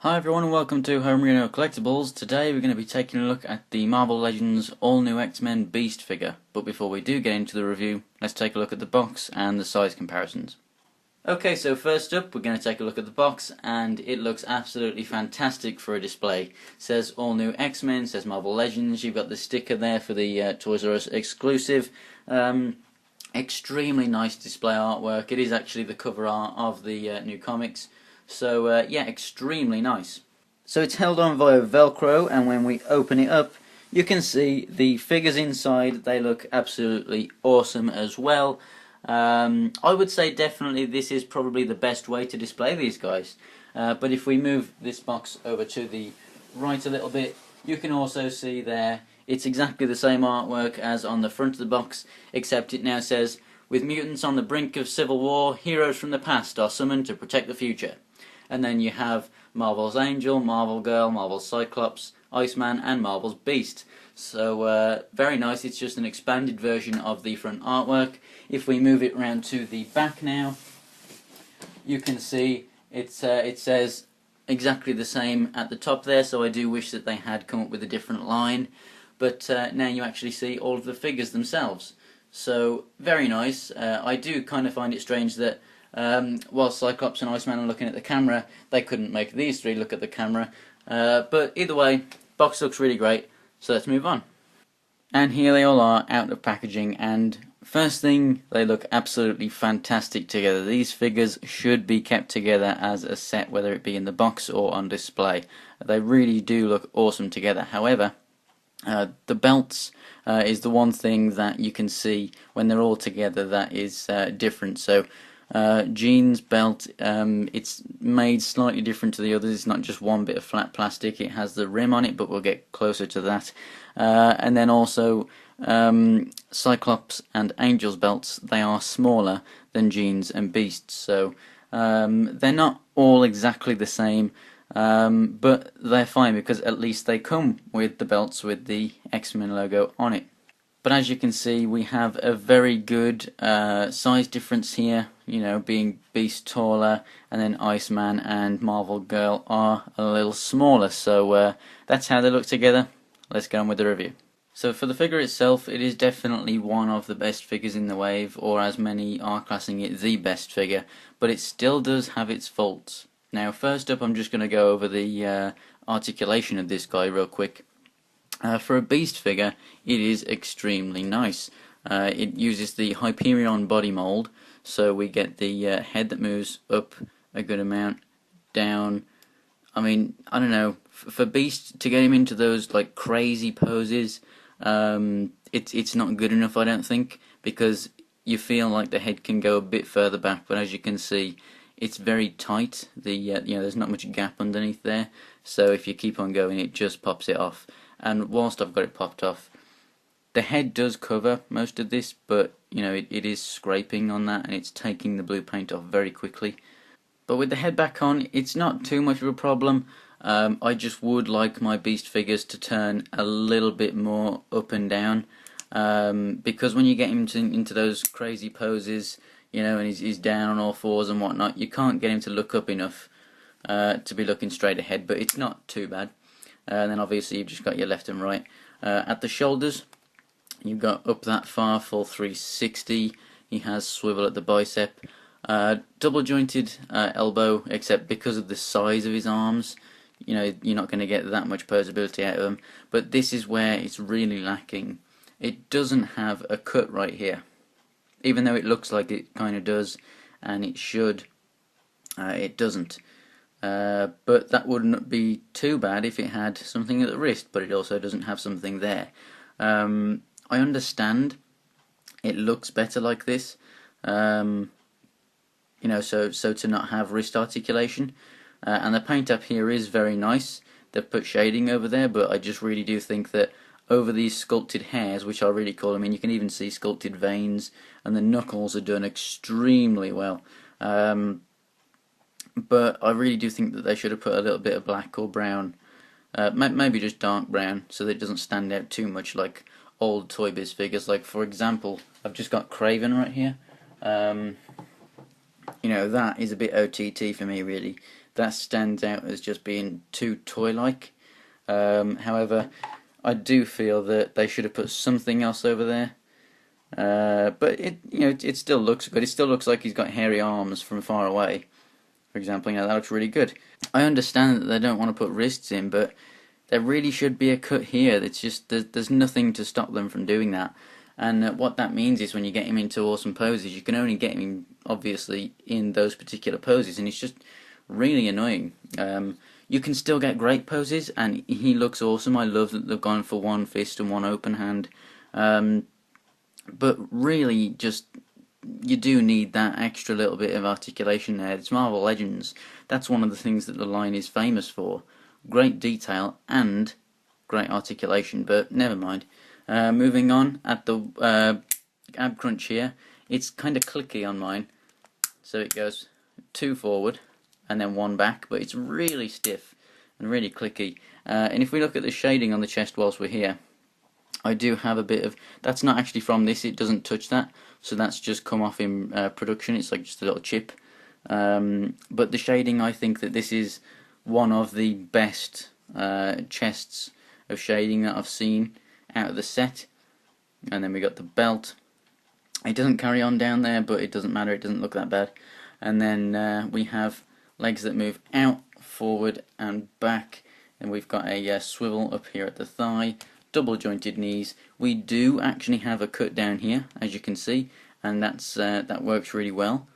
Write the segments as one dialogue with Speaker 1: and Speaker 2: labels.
Speaker 1: Hi everyone and welcome to Homerino Collectibles. Today we're going to be taking a look at the Marvel Legends all-new X-Men Beast figure. But before we do get into the review, let's take a look at the box and the size comparisons. Okay, so first up we're going to take a look at the box, and it looks absolutely fantastic for a display. It says all-new X-Men, says Marvel Legends, you've got the sticker there for the Toys R Us exclusive. Extremely nice display artwork. It is actually the cover art of the new comics. So yeah, extremely nice. So it's held on via Velcro, and when we open it up, you can see the figures inside. They look absolutely awesome as well. I would say definitely this is probably the best way to display these guys. But if we move this box over to the right a little bit, you can also see there it's exactly the same artwork as on the front of the box, except it now says, "With mutants on the brink of civil war, heroes from the past are summoned to protect the future." And then you have Marvel's Angel, Marvel Girl, Marvel's Cyclops, Iceman, and Marvel's Beast. So very nice. It's just an expanded version of the front artwork. If we move it around to the back now, you can see it says exactly the same at the top there. So I do wish that they had come up with a different line. But now you actually see all of the figures themselves. So very nice. I do kind of find it strange that while Cyclops and Iceman are looking at the camera, they couldn't make these three look at the camera. But either way, box looks really great, so let's move on. And here they all are out of packaging, and first thing, they look absolutely fantastic together. These figures should be kept together as a set, whether it be in the box or on display. They really do look awesome together. However, the belts is the one thing that you can see when they're all together that is different. So Jean's belt, it's made slightly different to the others. It's not just one bit of flat plastic, it has the rim on it, but we'll get closer to that. And then also Cyclops and Angel's belts, they are smaller than Jean's and Beast's, so they're not all exactly the same, but they're fine because at least they come with the belts with the X-Men logo on it. But as you can see, we have a very good size difference here, you know, being Beast taller, and then Iceman and Marvel Girl are a little smaller, so that's how they look together. Let's get on with the review. So for the figure itself, it is definitely one of the best figures in the wave, or as many are classing it, the best figure, but it still does have its faults. Now first up, I'm just going to go over the articulation of this guy real quick. For a Beast figure, it is extremely nice. It uses the Hyperion body mold, so we get the head that moves up a good amount, down. I mean, I don't know, for Beast, to get him into those like crazy poses, it's not good enough, I don't think, because you feel like the head can go a bit further back, but as you can see, it's very tight. There's not much gap underneath there, so if you keep on going, it just pops it off. And whilst I've got it popped off, the head does cover most of this, but you know it is scraping on that, and it's taking the blue paint off very quickly. But with the head back on, it's not too much of a problem. I just would like my Beast figures to turn a little bit more up and down, because when you get him into those crazy poses, you know, and he's down on all fours and whatnot, you can't get him to look up enough to be looking straight ahead, but it's not too bad. And then obviously you've just got your left and right. At the shoulders, you've got up that far, full 360. He has swivel at the bicep. Double jointed elbow, except because of the size of his arms, you know, you're not going to get that much posability out of him. But this is where it's really lacking. It doesn't have a cut right here, even though it looks like it kind of does, and it should. It doesn't. But that wouldn't be too bad if it had something at the wrist, but it also doesn't have something there. I understand it looks better like this, you know, so to not have wrist articulation. And the paint up here is very nice. They've put shading over there, but I just really do think that over these sculpted hairs, which I really call, I mean, you can even see sculpted veins, and the knuckles are done extremely well. But I really do think that they should have put a little bit of black or brown, maybe just dark brown, so that it doesn't stand out too much like old Toy Biz figures. Like, for example, I've just got Craven right here. You know, that is a bit OTT for me, really. that stands out as just being too toy-like. However, I do feel that they should have put something else over there. But it still looks good. It still looks like he's got hairy arms from far away. For example, that looks really good. I understand that they don't want to put wrists in, but there really should be a cut here. It's just there's nothing to stop them from doing that. And what that means is when you get him into awesome poses, you can only get him obviously in those particular poses, and it's just really annoying. You can still get great poses, and he looks awesome. I love that they've gone for one fist and one open hand. But really, just you do need that extra little bit of articulation there. It's Marvel Legends. That's one of the things that the line is famous for. Great detail and great articulation, but never mind. Moving on, at the ab crunch here, it's kind of clicky on mine. So it goes 2 forward and then 1 back, but it's really stiff and really clicky. And if we look at the shading on the chest whilst we're here, I do have a bit of, that's not actually from this, it doesn't touch that, so that's just come off in production. It's like just a little chip. But the shading, I think that this is one of the best chests of shading that I've seen out of the set. And then we got the belt. It doesn't carry on down there, but it doesn't matter, it doesn't look that bad. And then we have legs that move out, forward and back, and we've got a swivel up here at the thigh, double jointed knees. We do actually have a cut down here, as you can see, and that works really well.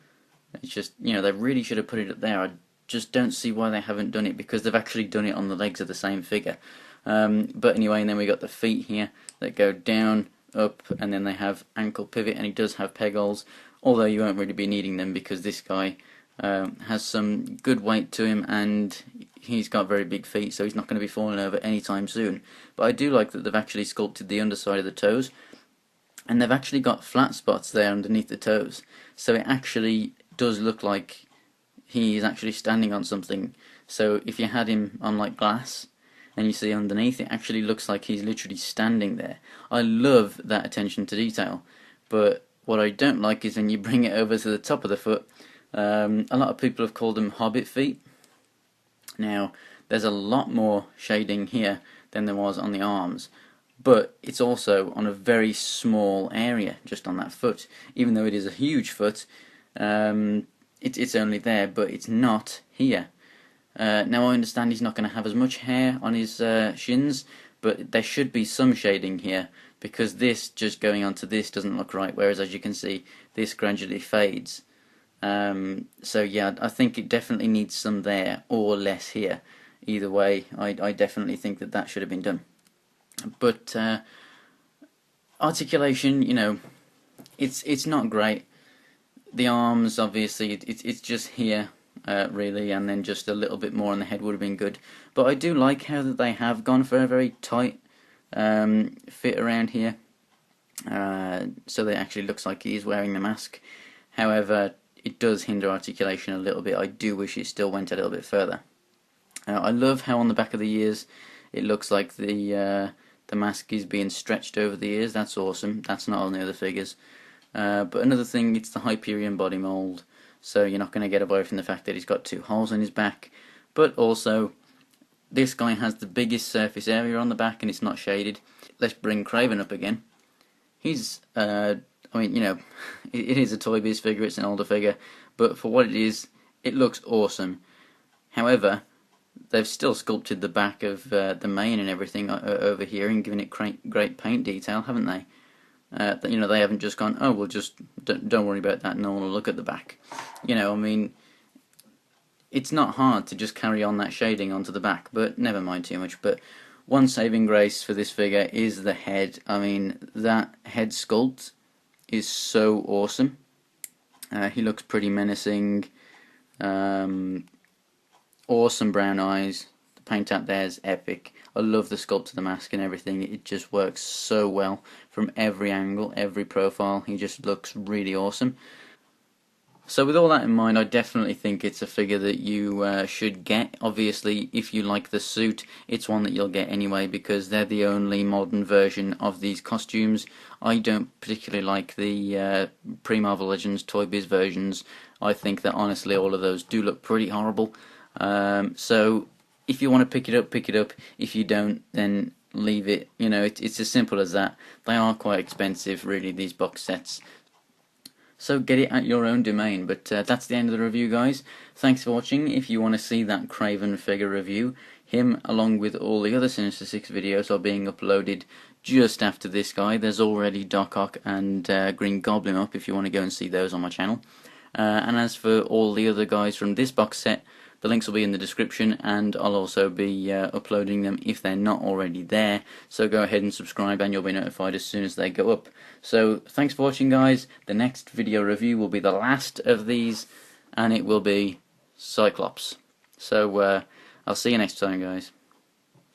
Speaker 1: It's just, they really should have put it up there. I just don't see why they haven't done it, because they've actually done it on the legs of the same figure. But anyway, and then we got the feet here that go down, up, and then they have ankle pivot, and he does have peg holes, although you won't really be needing them because this guy has some good weight to him, and he's got very big feet, so he's not going to be falling over anytime soon. But I do like that they've actually sculpted the underside of the toes, and they've actually got flat spots there underneath the toes, so it actually does look like he's actually standing on something. So if you had him on like glass and you see underneath, it actually looks like he's literally standing there. I love that attention to detail, but what I don't like is when you bring it over to the top of the foot. A lot of people have called them hobbit feet. Now, there's a lot more shading here than there was on the arms, but it's also on a very small area just on that foot. Even though it is a huge foot, it's only there, but it's not here. Now I understand he's not going to have as much hair on his shins, but there should be some shading here, because this just going onto this doesn't look right, whereas as you can see, this gradually fades. So yeah, I think it definitely needs some there or less here. Either way, I definitely think that should have been done. But articulation, it's not great. The arms, obviously, it's just here, really, and then just a little bit more on the head would have been good. But I do like how that they have gone for a very tight fit around here, so that it actually looks like he is wearing the mask. However, it does hinder articulation a little bit. I do wish it still went a little bit further. I love how on the back of the ears it looks like the mask is being stretched over the ears. That's awesome. That's not on the other figures. But another thing, it's the Hyperion body mold, so you're not going to get away from the fact that he's got 2 holes in his back. But also, this guy has the biggest surface area on the back, and it's not shaded. Let's bring Craven up again. He's it is a Toy Biz figure, it's an older figure, but for what it is, it looks awesome. However, they've still sculpted the back of the mane and everything over here and given it great paint detail, haven't they? They haven't just gone, oh, we'll just, don't worry about that, no one will look at the back. It's not hard to just carry on that shading onto the back, but never mind too much. But one saving grace for this figure is the head. I mean, that head sculpt is so awesome. He looks pretty menacing. Awesome brown eyes. The paint up there is epic. I love the sculpt of the mask and everything. It just works so well from every angle, every profile. He just looks really awesome. So with all that in mind, I definitely think it's a figure that you should get. Obviously, if you like the suit, it's one that you'll get anyway, because they're the only modern version of these costumes. I don't particularly like the pre-Marvel Legends Toy Biz versions. I think that honestly all of those do look pretty horrible. So if you want to pick it up, pick it up. If you don't, then leave it. You know, it's as simple as that. They are quite expensive, really, these box sets. So get it at your own domain. But that's the end of the review, guys. Thanks for watching. If you want to see that Craven figure review, him along with all the other Sinister Six videos are being uploaded just after this guy. There's already Doc Ock and Green Goblin up if you want to go and see those on my channel. And as for all the other guys from this box set, the links will be in the description, and I'll also be uploading them if they're not already there. So go ahead and subscribe and you'll be notified as soon as they go up. So thanks for watching, guys. The next video review will be the last of these, and it will be Cyclops. So I'll see you next time, guys.